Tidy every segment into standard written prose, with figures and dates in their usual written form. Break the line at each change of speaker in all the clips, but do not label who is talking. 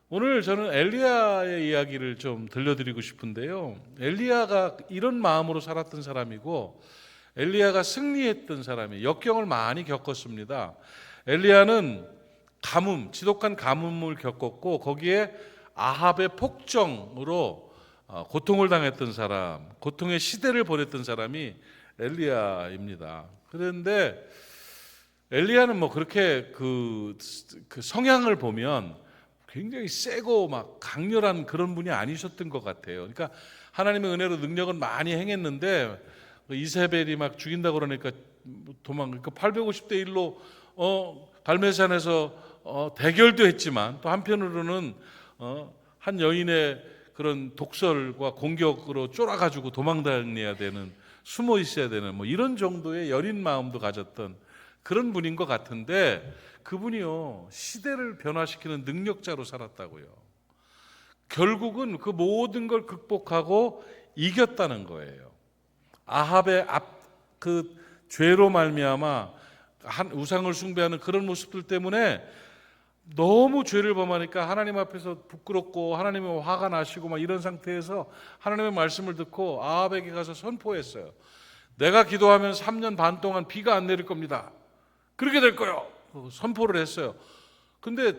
오늘 저는 엘리야의 이야기를 좀 들려드리고 싶은데요. 엘리야가 이런 마음으로 살았던 사람이고 엘리야가 승리했던 사람이 역경을 많이 겪었습니다. 엘리야는 지독한 가뭄을 겪었고 거기에 아합의 폭정으로 고통을 당했던 사람, 고통의 시대를 보냈던 사람이 엘리야입니다. 그런데 엘리야는 뭐 그렇게 그 성향을 보면 굉장히 세고 막 강렬한 그런 분이 아니셨던 것 같아요. 그러니까 하나님의 은혜로 능력은 많이 행했는데 이세벨이 막 죽인다고 그러니까 그러니까 850대 1로 갈멜산에서 대결도 했지만 또 한편으로는 한 여인의 그런 독설과 공격으로 쫄아가지고 도망다녀야 되는, 숨어 있어야 되는 뭐 이런 정도의 여린 마음도 가졌던 그런 분인 것 같은데 그분이요 시대를 변화시키는 능력자로 살았다고요. 결국은 그 모든 걸 극복하고 이겼다는 거예요. 아합의 그 죄로 말미암아 한 우상을 숭배하는 그런 모습들 때문에 너무 죄를 범하니까 하나님 앞에서 부끄럽고 하나님의 화가 나시고 막 이런 상태에서 하나님의 말씀을 듣고 아합에게 가서 선포했어요. 내가 기도하면 3년 반 동안 비가 안 내릴 겁니다. 그렇게 될 거요. 선포를 했어요. 근데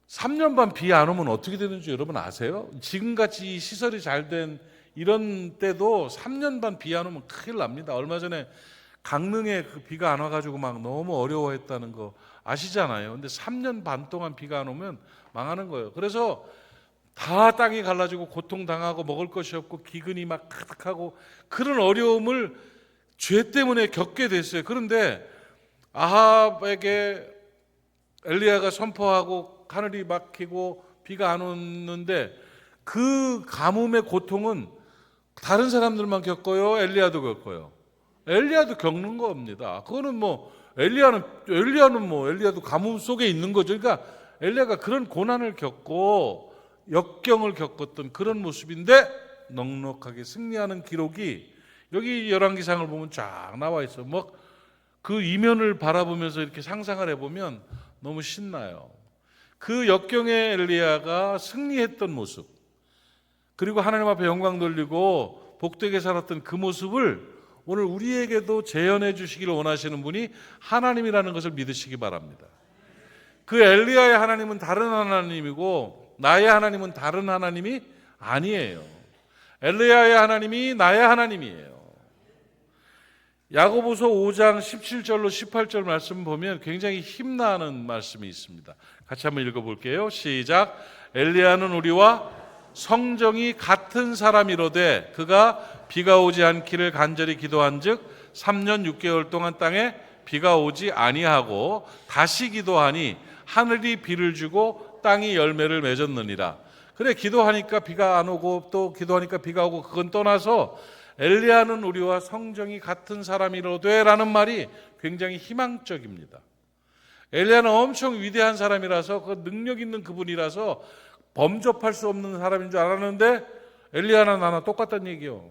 3년 반 비 안 오면 어떻게 되는지 여러분 아세요? 지금같이 시설이 잘 된 이런 때도 3년 반 비 안 오면 큰일 납니다. 얼마 전에 강릉에 그 비가 안 와가지고 막 너무 어려워했다는 거 아시잖아요. 근데 3년 반 동안 비가 안 오면 망하는 거예요. 그래서 다 땅이 갈라지고 고통당하고 먹을 것이 없고 기근이 막 가득하고 그런 어려움을 죄 때문에 겪게 됐어요. 그런데 아합에게 엘리야가 선포하고 하늘이 막히고 비가 안 오는데 그 가뭄의 고통은 다른 사람들만 겪어요? 엘리야도 겪어요? 엘리야도 겪는 겁니다. 그거는 뭐 엘리야도 가뭄 속에 있는 거죠. 그러니까 엘리야가 그런 고난을 겪고 역경을 겪었던 그런 모습인데 넉넉하게 승리하는 기록이 여기 열왕기상을 보면 쫙 나와 있어요. 뭐 그 이면을 바라보면서 이렇게 상상을 해보면 너무 신나요. 그 역경의 엘리야가 승리했던 모습, 그리고 하나님 앞에 영광 돌리고 복되게 살았던 그 모습을 오늘 우리에게도 재현해 주시기를 원하시는 분이 하나님이라는 것을 믿으시기 바랍니다. 그 엘리야의 하나님은 다른 하나님이고 나의 하나님은 다른 하나님이 아니에요. 엘리야의 하나님이 나의 하나님이에요. 야고보서 5장 17절로 18절 말씀 보면 굉장히 힘나는 말씀이 있습니다. 같이 한번 읽어볼게요. 시작. 엘리야는 우리와 성정이 같은 사람이로되 그가 비가 오지 않기를 간절히 기도한즉 3년 6개월 동안 땅에 비가 오지 아니하고 다시 기도하니 하늘이 비를 주고 땅이 열매를 맺었느니라. 그래, 기도하니까 비가 안 오고 또 기도하니까 비가 오고 그건 떠나서 엘리야는 우리와 성정이 같은 사람이로되 라는 말이 굉장히 희망적입니다. 엘리야는 엄청 위대한 사람이라서 그 능력 있는 그분이라서 범접할 수 없는 사람인 줄 알았는데 엘리야나 나나 똑같다는 얘기예요.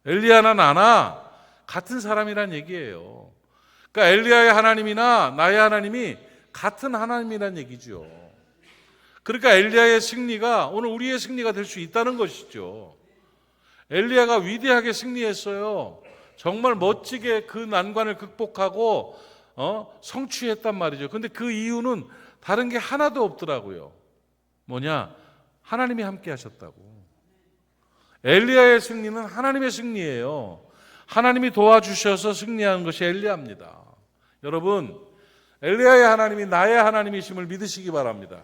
엘리야나 나나 같은 사람이란 얘기예요. 그러니까 엘리야의 하나님이나 나의 하나님이 같은 하나님이란 얘기죠. 그러니까 엘리야의 승리가 오늘 우리의 승리가 될 수 있다는 것이죠. 엘리야가 위대하게 승리했어요. 정말 멋지게 그 난관을 극복하고 성취했단 말이죠. 근데 그 이유는 다른 게 하나도 없더라고요. 뭐냐? 하나님이 함께 하셨다고. 엘리야의 승리는 하나님의 승리예요. 하나님이 도와주셔서 승리하는 것이 엘리야입니다. 여러분, 엘리야의 하나님이 나의 하나님이심을 믿으시기 바랍니다.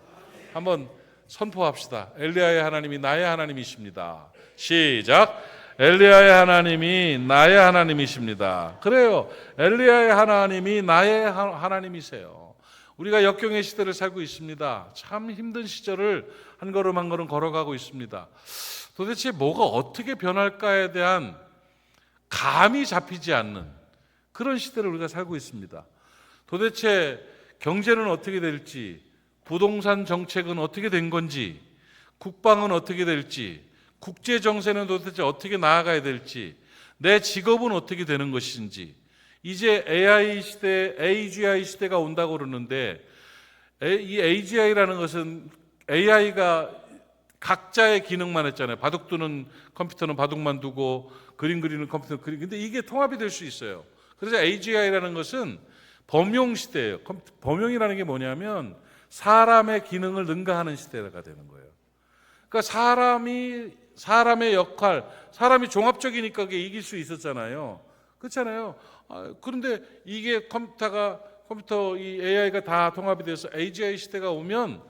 한번 선포합시다. 엘리야의 하나님이 나의 하나님이십니다. 시작. 엘리야의 하나님이 나의 하나님이십니다. 그래요. 엘리야의 하나님이 나의 하나님이세요. 우리가 역경의 시대를 살고 있습니다. 참 힘든 시절을 한 걸음 한 걸음 걸어가고 있습니다. 도대체 뭐가 어떻게 변할까에 대한 감이 잡히지 않는 그런 시대를 우리가 살고 있습니다. 도대체 경제는 어떻게 될지, 부동산 정책은 어떻게 된 건지, 국방은 어떻게 될지, 국제 정세는 도대체 어떻게 나아가야 될지, 내 직업은 어떻게 되는 것인지, 이제 AI 시대, AGI 시대가 온다고 그러는데 이 AGI라는 것은 AI가 각자의 기능만 했잖아요. 바둑 두는 컴퓨터는 바둑만 두고 그림 그리는 컴퓨터는 그림. 근데 이게 통합이 될 수 있어요. 그래서 AGI라는 것은 범용 시대예요. 범용이라는 게 뭐냐면 사람의 기능을 능가하는 시대가 되는 거예요. 그러니까 사람의 역할, 사람이 종합적이니까 그게 이길 수 있었잖아요. 그렇잖아요. 그런데 이게 컴퓨터 이 AI가 다 통합이 돼서 AGI 시대가 오면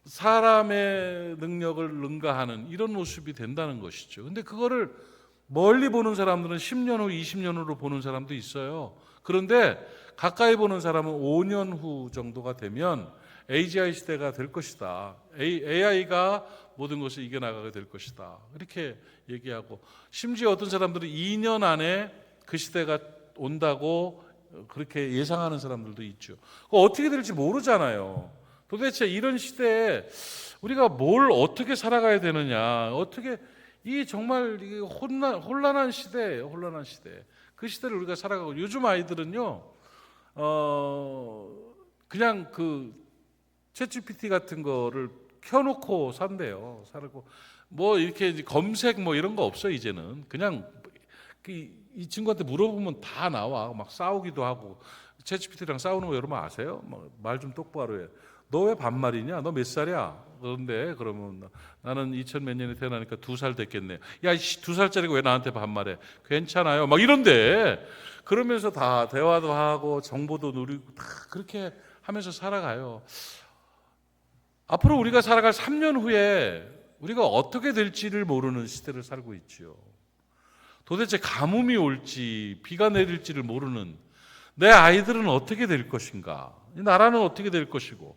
사람의 능력을 능가하는 이런 모습이 된다는 것이죠. 근데 그거를 멀리 보는 사람들은 10년 후, 20년 후로 보는 사람도 있어요. 그런데 가까이 보는 사람은 5년 후 정도가 되면 AGI 시대가 될 것이다. AI가 모든 것을 이겨나가게 될 것이다. 이렇게 얘기하고, 심지어 어떤 사람들은 2년 안에 그 시대가 온다고 그렇게 예상하는 사람들도 있죠. 어떻게 될지 모르잖아요. 도대체 이런 시대에 우리가 뭘 어떻게 살아가야 되느냐, 어떻게 이 정말 혼란한 시대예요. 혼란한 시대. 그 시대를 우리가 살아가고, 요즘 아이들은요, 그냥 그 챗GPT 같은 거를 켜놓고 산대요. 살고 뭐 이렇게 검색 뭐 이런 거 없어 이제는. 그냥 이 친구한테 물어보면 다 나와. 막 싸우기도 하고. 챗GPT랑 싸우는 거 여러분 아세요? 말 좀 똑바로 해. 너 왜 반말이냐? 너 몇 살이야? 그런데 그러면 나는 2000 몇 년에 태어나니까 2살 됐겠네. 야, 2살짜리가 왜 나한테 반말해? 괜찮아요. 막 이런데 그러면서 다 대화도 하고 정보도 누리고 다 그렇게 하면서 살아가요. 앞으로 우리가 살아갈 3년 후에 우리가 어떻게 될지를 모르는 시대를 살고 있죠. 도대체 가뭄이 올지 비가 내릴지를 모르는, 내 아이들은 어떻게 될 것인가, 이 나라는 어떻게 될 것이고,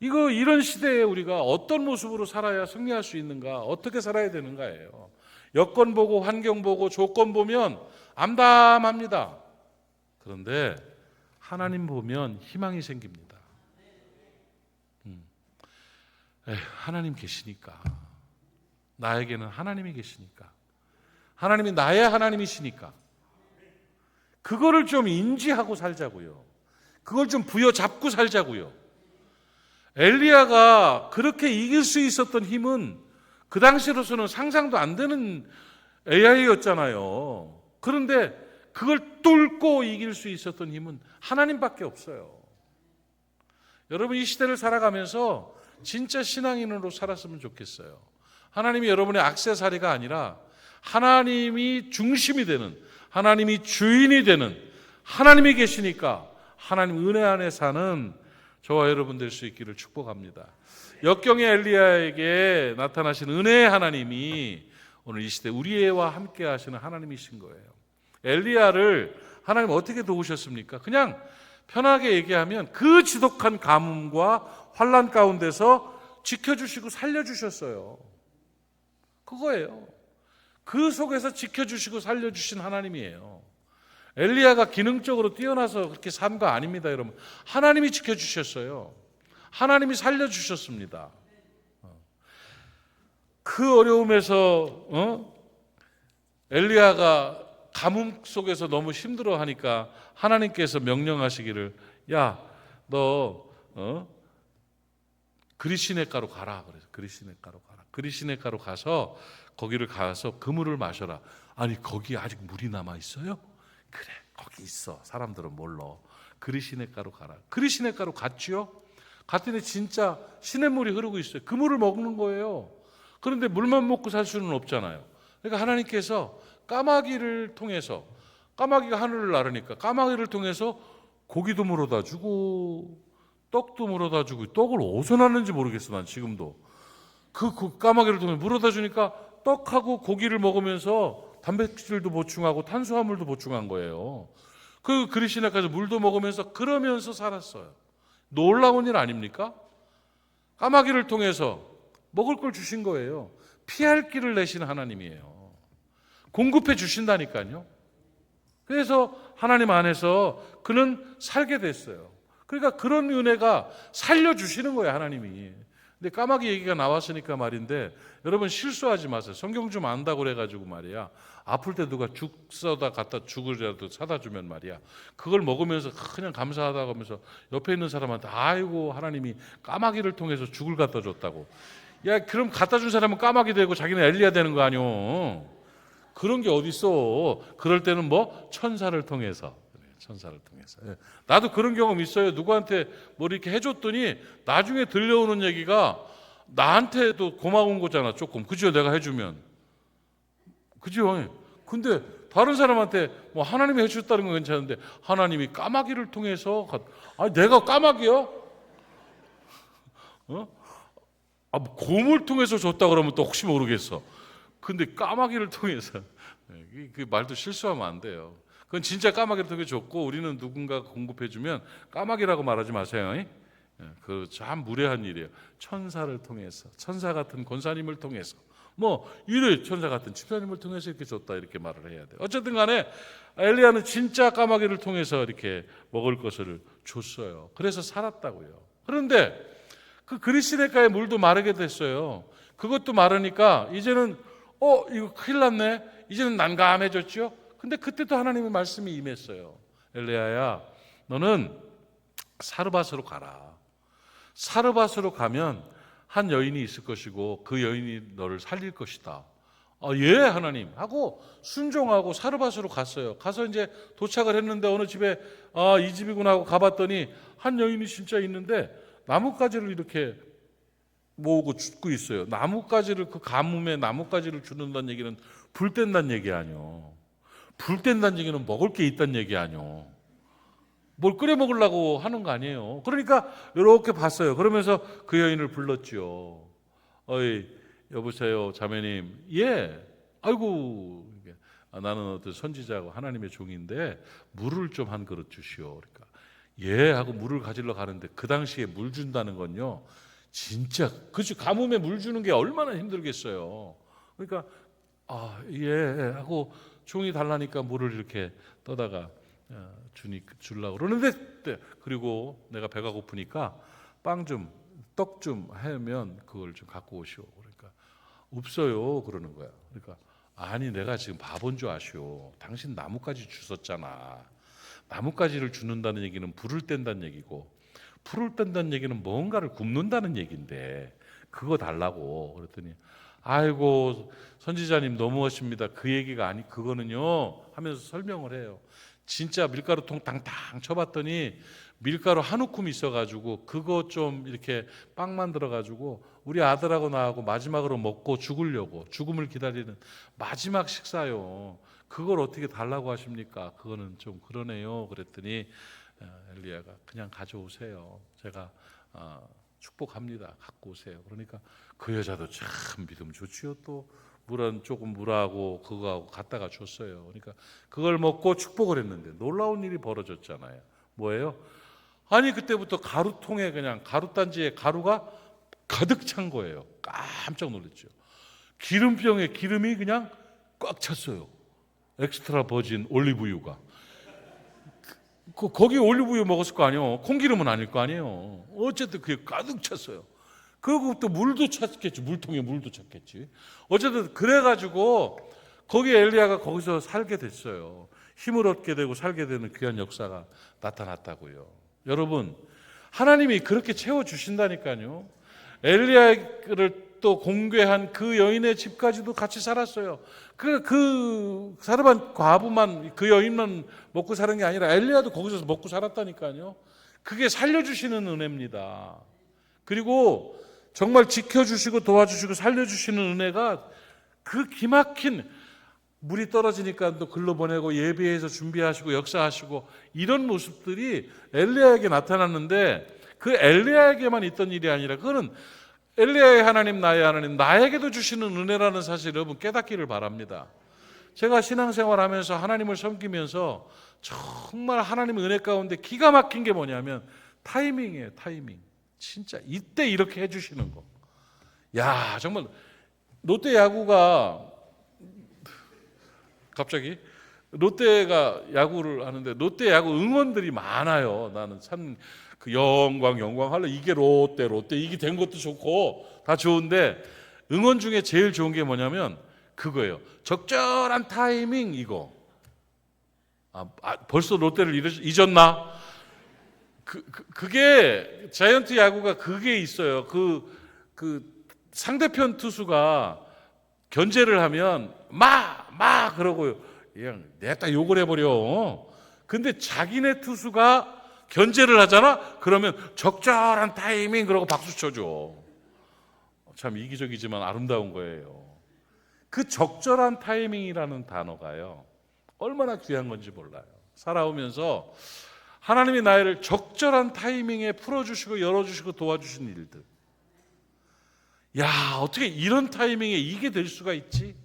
이런 시대에 우리가 어떤 모습으로 살아야 승리할 수 있는가, 어떻게 살아야 되는가예요. 여건 보고 환경 보고 조건 보면 암담합니다. 그런데 하나님 보면 희망이 생깁니다. 하나님 계시니까, 나에게는 하나님이 계시니까, 하나님이 나의 하나님이시니까 그거를 좀 인지하고 살자고요. 그걸 좀 부여잡고 살자고요. 엘리야가 그렇게 이길 수 있었던 힘은 그 당시로서는 상상도 안 되는 AI였잖아요. 그런데 그걸 뚫고 이길 수 있었던 힘은 하나님밖에 없어요. 여러분, 이 시대를 살아가면서 진짜 신앙인으로 살았으면 좋겠어요. 하나님이 여러분의 액세서리가 아니라 하나님이 중심이 되는, 하나님이 주인이 되는, 하나님이 계시니까 하나님 은혜 안에 사는 저와 여러분 될 수 있기를 축복합니다. 역경의 엘리야에게 나타나신 은혜의 하나님이 오늘 이 시대 우리와 함께 하시는 하나님이신 거예요. 엘리야를 하나님 어떻게 도우셨습니까? 그냥 편하게 얘기하면 그 지독한 가뭄과 환란 가운데서 지켜주시고 살려주셨어요. 그거예요. 그 속에서 지켜주시고 살려주신 하나님이에요. 엘리야가 기능적으로 뛰어나서 그렇게 산 거 아닙니다, 여러분. 하나님이 지켜주셨어요. 하나님이 살려주셨습니다. 그 어려움에서 엘리야가 가뭄 속에서 너무 힘들어하니까 하나님께서 명령하시기를, 야, 너 그리시네가로 가라. 그래서 그리시네가로 가라. 그리시네가로 가서 거기를 가서 그물을 마셔라. 아니, 거기 아직 물이 남아 있어요? 그래, 거기 있어. 사람들은 몰라. 그리시네가로 가라. 그리시네가로 갔지요. 갔더니 진짜 시냇물이 흐르고 있어요. 그 물을 먹는 거예요. 그런데 물만 먹고 살 수는 없잖아요. 그러니까 하나님께서 까마귀를 통해서, 까마귀가 하늘을 나르니까 까마귀를 통해서 고기도 물어다 주고 떡도 물어다 주고, 떡을 어디서 났는지 모르겠어, 난 지금도. 그 까마귀를 통해 물어다 주니까 떡하고 고기를 먹으면서 단백질도 보충하고 탄수화물도 보충한 거예요. 그 그리시네가에서 물도 먹으면서 그러면서 살았어요. 놀라운 일 아닙니까? 까마귀를 통해서 먹을 걸 주신 거예요. 피할 길을 내신 하나님이에요. 공급해 주신다니까요. 그래서 하나님 안에서 그는 살게 됐어요. 그러니까 그런 은혜가 살려주시는 거예요, 하나님이. 근데 까마귀 얘기가 나왔으니까 말인데 여러분 실수하지 마세요. 성경 좀 안다고 그래가지고 말이야. 아플 때 누가 죽 써다 갖다 죽으라도 사다 주면 말이야. 그걸 먹으면서 그냥 감사하다고 하면서 옆에 있는 사람한테 아이고 하나님이 까마귀를 통해서 죽을 갖다 줬다고. 야 그럼 갖다 준 사람은 까마귀 되고 자기는 엘리야 되는 거 아니오. 그런 게 어딨어. 그럴 때는 뭐 천사를 통해서. 천사를 통해서. 나도 그런 경험 있어요. 누구한테 뭐 이렇게 해줬더니 나중에 들려오는 얘기가 나한테도 고마운 거잖아. 조금 그죠? 내가 해주면 그죠? 근데 다른 사람한테 뭐 하나님이 해주셨다는 건 괜찮은데 하나님이 까마귀를 통해서 아니 내가 까마귀야? 어? 뭐 곰을 통해서 줬다 그러면 또 혹시 모르겠어. 근데 까마귀를 통해서 그 말도 실수하면 안 돼요. 그건 진짜 까마귀를 통해 줬고 우리는 누군가가 공급해주면 까마귀라고 말하지 마세요. 그 참 무례한 일이에요. 천사를 통해서, 천사 같은 권사님을 통해서, 뭐 이래 천사 같은 집사님을 통해서 이렇게 줬다 이렇게 말을 해야 돼요. 어쨌든 간에 엘리야는 진짜 까마귀를 통해서 이렇게 먹을 것을 줬어요. 그래서 살았다고요. 그런데 그 그리시네가의 물도 마르게 됐어요. 그것도 마르니까 이제는 이거 큰일 났네. 이제는 난감해졌죠. 근데 그때도 하나님의 말씀이 임했어요. 엘리야야, 너는 사르밧으로 가라. 사르밧으로 가면 한 여인이 있을 것이고 그 여인이 너를 살릴 것이다. 예, 하나님 하고 순종하고 사르밧으로 갔어요. 가서 이제 도착을 했는데 어느 집에 이 집이구나 하고 가봤더니 한 여인이 진짜 있는데 나뭇가지를 이렇게 모으고 죽고 있어요. 나뭇가지를 그 가뭄에 나뭇가지를 죽는다는 얘기는 불 뗀다는 얘기 아니요. 불 뗀다는 얘기는 먹을 게 있다는 얘기 아니요. 뭘 끓여 먹으려고 하는 거 아니에요. 그러니까 이렇게 봤어요. 그러면서 그 여인을 불렀지요. 어이 여보세요 자매님. 예. 아이고 나는 어떤 선지자고 하나님의 종인데 물을 좀 한 그릇 주시오. 그러니까 예 하고 물을 가지러 가는데 그 당시에 물 준다는 건요. 진짜 그치 가뭄에 물 주는 게 얼마나 힘들겠어요. 그러니까 예 하고 종이 달라니까 물을 이렇게 떠다가 주려고 그러는데 그리고 내가 배가 고프니까 떡 좀 하면 그걸 좀 갖고 오시오. 그러니까 없어요 그러는 거야. 그러니까 아니 내가 지금 바본 줄 아시오. 당신 나뭇가지 주웠잖아. 나뭇가지를 주는다는 얘기는 불을 뗀다는 얘기고 불을 뗀다는 얘기는 뭔가를 굽는다는 얘기인데 그거 달라고 그랬더니 아이고 선지자님 너무하십니다. 그 얘기가 아니 그거는요 하면서 설명을 해요. 진짜 밀가루통 당당 쳐봤더니 밀가루 한 움큼 있어가지고 그거 좀 이렇게 빵 만들어가지고 우리 아들하고 나하고 마지막으로 먹고 죽음을 기다리는 마지막 식사요. 그걸 어떻게 달라고 하십니까? 그거는 좀 그러네요. 그랬더니 엘리야가 그냥 가져오세요. 제가 축복합니다. 갖고 오세요. 그러니까 그 여자도 참 믿음 좋지요. 또 조금 물하고 그거하고 갖다가 줬어요. 그러니까 그걸 먹고 축복을 했는데 놀라운 일이 벌어졌잖아요. 뭐예요? 아니 그때부터 가루통에 그냥 가루단지에 가루가 가득 찬 거예요. 깜짝 놀랐죠. 기름병에 기름이 그냥 꽉 찼어요. 엑스트라 버진 올리브유가. 거기 올리브유 먹었을 거 아니에요. 콩기름은 아닐 거 아니에요. 어쨌든 그게 가득 찼어요. 그리고 또 물도 찼겠지. 물통에 물도 찼겠지. 어쨌든 그래가지고 거기 엘리야가 거기서 살게 됐어요. 힘을 얻게 되고 살게 되는 귀한 역사가 나타났다고요. 여러분 하나님이 그렇게 채워주신다니까요. 엘리야를 또 공개한 그 여인의 집까지도 같이 살았어요. 그 사르밧 과부만 그 여인만 먹고 사는 게 아니라 엘리야도 거기서 먹고 살았다니까요. 그게 살려주시는 은혜입니다. 그리고 정말 지켜주시고 도와주시고 살려주시는 은혜가 그 기막힌 물이 떨어지니까 또 글로 보내고 예배해서 준비하시고 역사하시고 이런 모습들이 엘리야에게 나타났는데 그 엘리야에게만 있던 일이 아니라 그거는 엘리야의 하나님 나의 하나님 나에게도 주시는 은혜라는 사실을 여러분 깨닫기를 바랍니다. 제가 신앙생활하면서 하나님을 섬기면서 정말 하나님의 은혜 가운데 기가 막힌 게 뭐냐면 타이밍이에요. 타이밍. 진짜 이때 이렇게 해주시는 거. 야 정말 롯데 야구가 갑자기 롯데가 야구를 하는데 롯데 야구 응원들이 많아요. 나는 참 그 영광 할래. 이게 롯데 이게 된 것도 좋고 다 좋은데 응원 중에 제일 좋은 게 뭐냐면 그거예요. 적절한 타이밍 이거. 벌써 롯데를 잊었나? 그게 자이언트 야구가 그게 있어요. 그 상대편 투수가 견제를 하면 그러고요. 그냥 내가 욕을 해버려. 근데 자기네 투수가 견제를 하잖아. 그러면 적절한 타이밍 그러고 박수 쳐줘. 참 이기적이지만 아름다운 거예요. 그 적절한 타이밍이라는 단어가요. 얼마나 귀한 건지 몰라요. 살아오면서 하나님이 나를 적절한 타이밍에 풀어주시고 열어주시고 도와주신 일들. 야, 어떻게 이런 타이밍에 이게 될 수가 있지?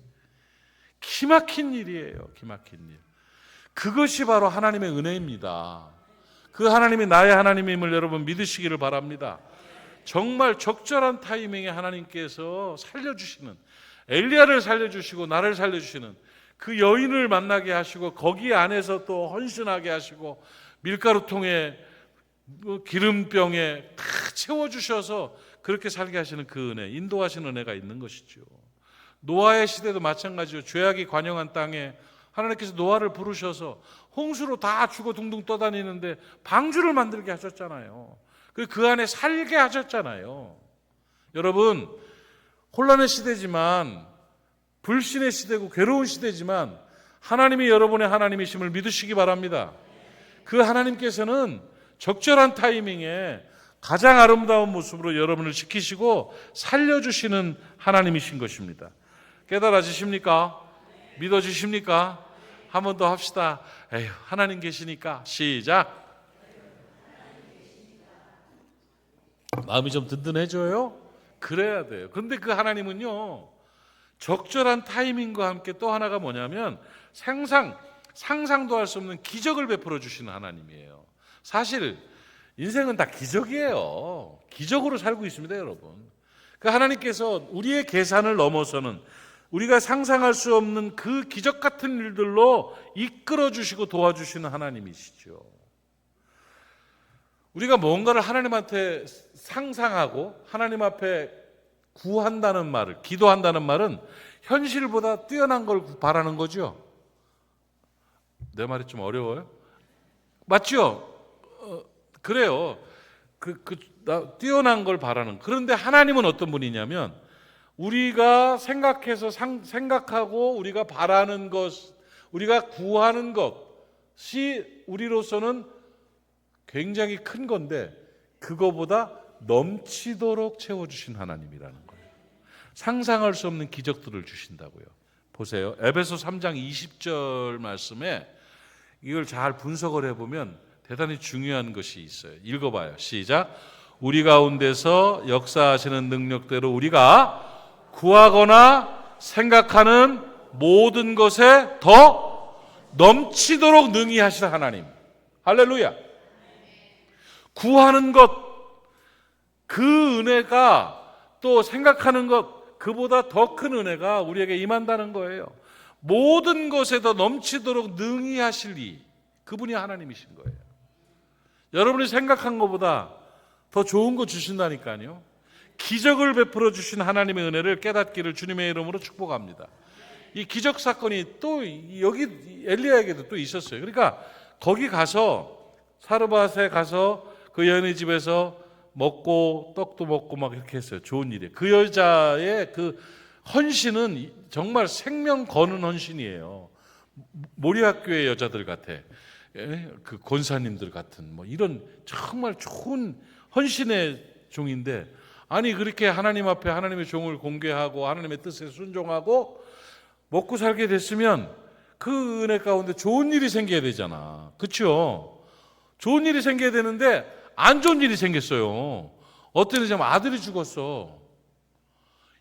기막힌 일이에요. 기막힌 일. 그것이 바로 하나님의 은혜입니다. 그 하나님이 나의 하나님임을 여러분 믿으시기를 바랍니다. 정말 적절한 타이밍에 하나님께서 살려주시는, 엘리야를 살려주시고 나를 살려주시는 그 여인을 만나게 하시고 거기 안에서 또 헌신하게 하시고 밀가루통에 기름병에 다 채워주셔서 그렇게 살게 하시는 그 은혜, 인도하시는 은혜가 있는 것이죠. 노아의 시대도 마찬가지죠. 죄악이 관영한 땅에 하나님께서 노아를 부르셔서 홍수로 다 죽어 둥둥 떠다니는데 방주를 만들게 하셨잖아요. 그 안에 살게 하셨잖아요. 여러분, 혼란의 시대지만, 불신의 시대고 괴로운 시대지만 하나님이 여러분의 하나님이심을 믿으시기 바랍니다. 그 하나님께서는 적절한 타이밍에 가장 아름다운 모습으로 여러분을 지키시고 살려주시는 하나님이신 것입니다. 깨달아지십니까? 믿어지십니까? 한 번 더 합시다. 에휴, 하나님 계시니까. 시작. 마음이 좀 든든해져요? 그래야 돼요. 그런데 그 하나님은요, 적절한 타이밍과 함께 또 하나가 뭐냐면 상상도 할 수 없는 기적을 베풀어 주시는 하나님이에요. 사실 인생은 다 기적이에요. 기적으로 살고 있습니다, 여러분. 그 하나님께서 우리의 계산을 넘어서는, 우리가 상상할 수 없는 그 기적 같은 일들로 이끌어 주시고 도와주시는 하나님이시죠. 우리가 뭔가를 하나님한테 상상하고 하나님 앞에 구한다는 말을, 기도한다는 말은 현실보다 뛰어난 걸 바라는 거죠. 내 말이 좀 어려워요? 맞죠? 그래요. 뛰어난 걸 바라는. 그런데 하나님은 어떤 분이냐면 우리가 생각하고 우리가 바라는 것, 우리가 구하는 것이 우리로서는 굉장히 큰 건데 그거보다 넘치도록 채워주신 하나님이라는 거예요. 상상할 수 없는 기적들을 주신다고요. 보세요. 에베소 3장 20절 말씀에 이걸 잘 분석을 해보면 대단히 중요한 것이 있어요. 읽어봐요. 시작. 우리 가운데서 역사하시는 능력대로 우리가 구하거나 생각하는 모든 것에 더 넘치도록 능히 하시는 하나님. 할렐루야. 구하는 것, 그 은혜가 또 생각하는 것, 그보다 더 큰 은혜가 우리에게 임한다는 거예요. 모든 것에 더 넘치도록 능히 하실 이, 그분이 하나님이신 거예요. 여러분이 생각한 것보다 더 좋은 거 주신다니까요. 기적을 베풀어 주신 하나님의 은혜를 깨닫기를 주님의 이름으로 축복합니다. 이 기적 사건이 또 여기 엘리야에게도 또 있었어요. 그러니까 거기 가서 사르밧에 가서 그 여인의 집에서 먹고 떡도 먹고 막 이렇게 했어요. 좋은 일이에요. 그 여자의 그 헌신은 정말 생명 거는 헌신이에요. 모리학교의 여자들 같아. 그 권사님들 같은 뭐 이런 정말 좋은 헌신의 종인데, 아니 그렇게 하나님 앞에 하나님의 종을 공개하고 하나님의 뜻에 순종하고 먹고 살게 됐으면 그 은혜 가운데 좋은 일이 생겨야 되잖아. 그렇죠? 좋은 일이 생겨야 되는데 안 좋은 일이 생겼어요. 어떤 일이냐면 아들이 죽었어.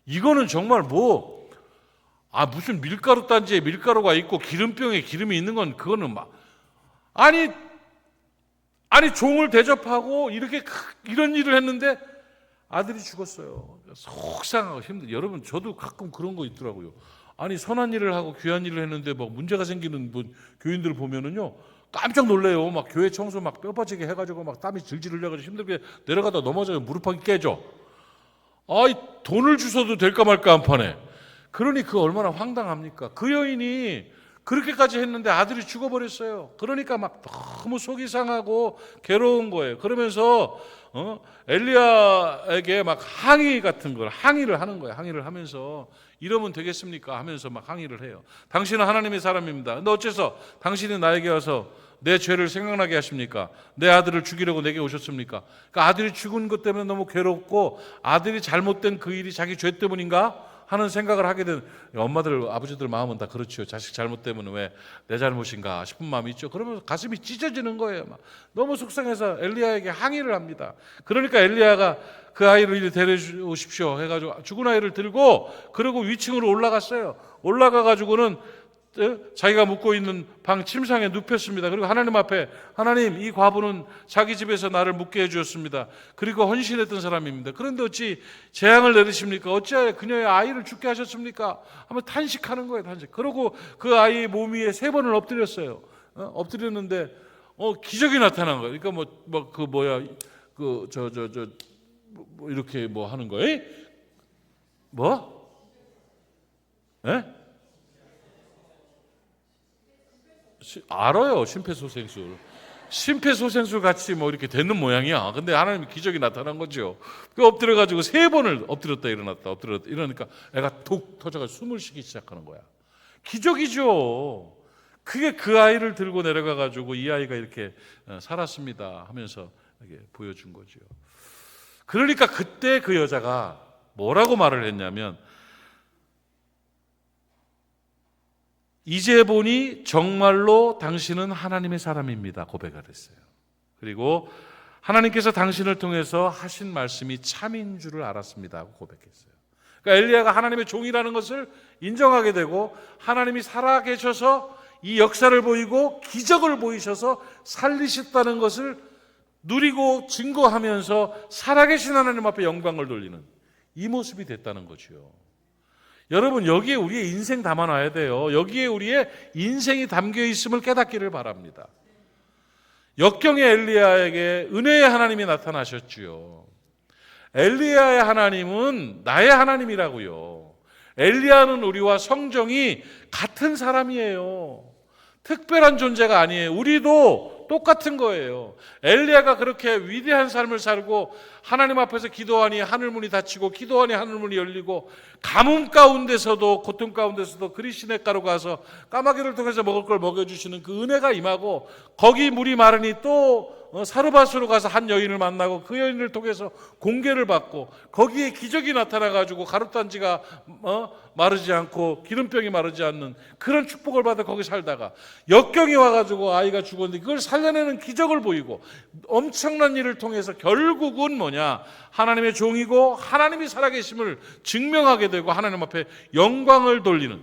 이거는 정말 무슨 밀가루 단지에 밀가루가 있고 기름병에 기름이 있는 건 그거는 아니 종을 대접하고 이런 일을 했는데 아들이 죽었어요. 속상하고 힘들어요. 여러분, 저도 가끔 그런 거 있더라고요. 아니 선한 일을 하고 귀한 일을 했는데 막 문제가 생기는 교인들 보면은요, 깜짝 놀래요. 막 교회 청소 막 뼈 빠지게 해가지고 막 땀이 질질 흘려가지고 힘들게 내려가다 넘어져요. 무릎팍이 깨져. 아이, 돈을 주셔도 될까 말까 한 판에. 그러니 그 얼마나 황당합니까? 그 여인이 그렇게까지 했는데 아들이 죽어버렸어요. 그러니까 막 너무 속이 상하고 괴로운 거예요. 그러면서 엘리야에게 막 항의를 하는 거예요. 항의를 하면서 이러면 되겠습니까? 하면서 막 항의를 해요. 당신은 하나님의 사람입니다. 근데 어째서 당신이 나에게 와서 내 죄를 생각나게 하십니까? 내 아들을 죽이려고 내게 오셨습니까? 그러니까 아들이 죽은 것 때문에 너무 괴롭고 아들이 잘못된 그 일이 자기 죄 때문인가? 하는 생각을 하게 된 엄마들, 아버지들 마음은 다 그렇죠. 자식 잘못 때문에 왜 내 잘못인가 싶은 마음이 있죠. 그러면 가슴이 찢어지는 거예요. 막 너무 속상해서 엘리야에게 항의를 합니다. 그러니까 엘리야가 그 아이를 이리 데려오십시오 해가지고 죽은 아이를 들고 그리고 위층으로 올라갔어요. 올라가가지고는 자기가 묵고 있는 방 침상에 눕혔습니다. 그리고 하나님 앞에, 하나님, 이 과부는 자기 집에서 나를 묵게 해주었습니다. 그리고 헌신했던 사람입니다. 그런데 어찌 재앙을 내리십니까? 어찌하여 그녀의 아이를 죽게 하셨습니까? 한번 탄식하는 거예요. 탄식. 그러고 그 아이의 몸 위에 3번을 엎드렸어요. 엎드렸는데 기적이 나타난 거예요. 그러니까 이렇게 뭐 하는 거예요? 뭐? 예? 알아요. 심폐소생술 같이 뭐 이렇게 되는 모양이야. 근데 하나님의 기적이 나타난 거죠. 그 엎드려가지고 3번을 엎드렸다 일어났다 이러니까 애가 톡 터져가지고 숨을 쉬기 시작하는 거야. 기적이죠. 그게 그 아이를 들고 내려가가지고 이 아이가 이렇게 살았습니다 하면서 이렇게 보여준 거죠. 그러니까 그때 그 여자가 뭐라고 말을 했냐면, 이제 보니 정말로 당신은 하나님의 사람입니다 고백을 했어요. 그리고 하나님께서 당신을 통해서 하신 말씀이 참인 줄을 알았습니다 하고 고백했어요. 그러니까 엘리야가 하나님의 종이라는 것을 인정하게 되고, 하나님이 살아계셔서 이 역사를 보이고 기적을 보이셔서 살리셨다는 것을 누리고 증거하면서 살아계신 하나님 앞에 영광을 돌리는 이 모습이 됐다는 거죠. 여러분, 여기에 우리의 인생 담아놔야 돼요. 여기에 우리의 인생이 담겨 있음을 깨닫기를 바랍니다. 역경의 엘리야에게 은혜의 하나님이 나타나셨지요. 엘리야의 하나님은 나의 하나님이라고요. 엘리야는 우리와 성정이 같은 사람이에요. 특별한 존재가 아니에요. 우리도 똑같은 거예요. 엘리야가 그렇게 위대한 삶을 살고 하나님 앞에서 기도하니 하늘문이 닫히고 기도하니 하늘문이 열리고, 가뭄 가운데서도, 고통 가운데서도 그리시네가로 가서 까마귀를 통해서 먹을 걸 먹여주시는 그 은혜가 임하고, 거기 물이 마르니 또 사르밧으로 가서 한 여인을 만나고 그 여인을 통해서 공개를 받고, 거기에 기적이 나타나가지고 가룻단지가 마르지 않고 기름병이 마르지 않는 그런 축복을 받아 거기 살다가 역경이 와가지고 아이가 죽었는데 그걸 살려내는 기적을 보이고, 엄청난 일을 통해서 결국은 뭐냐, 하나님의 종이고 하나님이 살아계심을 증명하게 되고 하나님 앞에 영광을 돌리는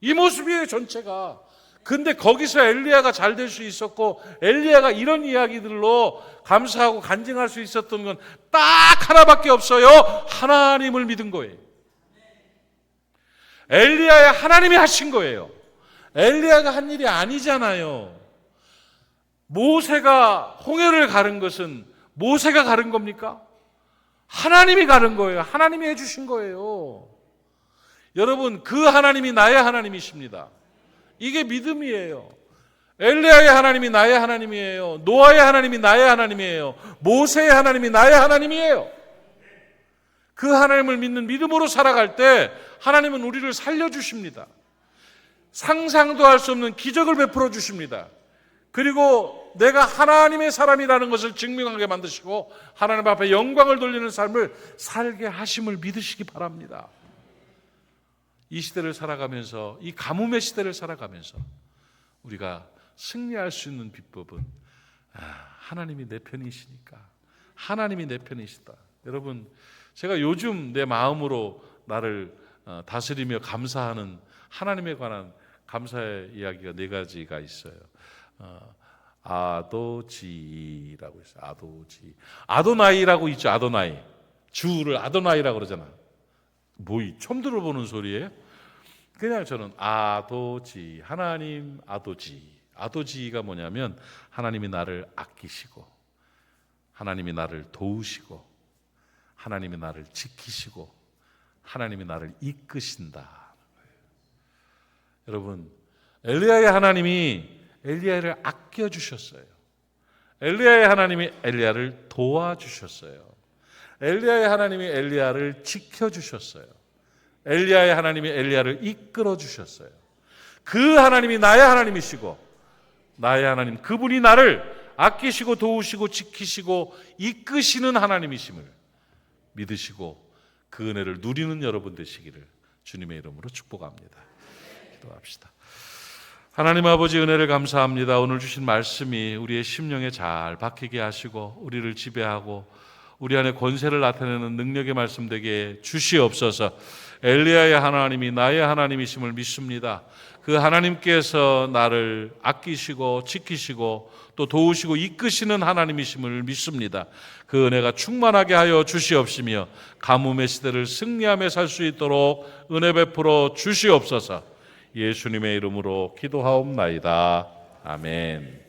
이 모습이에요, 전체가. 근데 거기서 엘리야가 잘 될 수 있었고, 엘리야가 이런 이야기들로 감사하고 간증할 수 있었던 건 딱 하나밖에 없어요. 하나님을 믿은 거예요. 엘리야의 하나님이 하신 거예요. 엘리야가 한 일이 아니잖아요. 모세가 홍해를 가른 것은 모세가 가른 겁니까? 하나님이 가른 거예요. 하나님이 해주신 거예요. 여러분, 그 하나님이 나의 하나님이십니다. 이게 믿음이에요. 엘리야의 하나님이 나의 하나님이에요. 노아의 하나님이 나의 하나님이에요. 모세의 하나님이 나의 하나님이에요. 그 하나님을 믿는 믿음으로 살아갈 때 하나님은 우리를 살려주십니다. 상상도 할 수 없는 기적을 베풀어 주십니다. 그리고 내가 하나님의 사람이라는 것을 증명하게 만드시고 하나님 앞에 영광을 돌리는 삶을 살게 하심을 믿으시기 바랍니다. 이 시대를 살아가면서, 이 가뭄의 시대를 살아가면서 우리가 승리할 수 있는 비법은 하나님이 내 편이시니까, 하나님이 내 편이시다. 여러분, 제가 요즘 내 마음으로 나를 다스리며 감사하는 하나님에 관한 감사의 이야기가 4가지가 있어요. 아도지라고 있어요. 아도지. 아도나이라고 있죠. 아도나이. 주를 아도나이라고 그러잖아. 처음 들어보는 소리예요? 그냥 저는 아도지, 하나님 아도지, 아도지가 뭐냐면 하나님이 나를 아끼시고 하나님이 나를 도우시고 하나님이 나를 지키시고 하나님이 나를 이끄신다. 여러분, 엘리야의 하나님이 엘리야를 아껴주셨어요. 엘리야의 하나님이 엘리야를 도와주셨어요. 엘리야의 하나님이 엘리야를 지켜주셨어요. 엘리야의 하나님이 엘리야를 이끌어주셨어요. 그 하나님이 나의 하나님이시고 나의 하나님, 그분이 나를 아끼시고 도우시고 지키시고 이끄시는 하나님이심을 믿으시고 그 은혜를 누리는 여러분 되시기를 주님의 이름으로 축복합니다. 기도합시다. 하나님 아버지, 은혜를 감사합니다. 오늘 주신 말씀이 우리의 심령에 잘 박히게 하시고 우리를 지배하고 우리 안에 권세를 나타내는 능력의 말씀 되게 주시옵소서. 엘리야의 하나님이 나의 하나님이심을 믿습니다. 그 하나님께서 나를 아끼시고 지키시고 또 도우시고 이끄시는 하나님이심을 믿습니다. 그 은혜가 충만하게 하여 주시옵시며 가뭄의 시대를 승리하며 살 수 있도록 은혜 베풀어 주시옵소서. 예수님의 이름으로 기도하옵나이다. 아멘.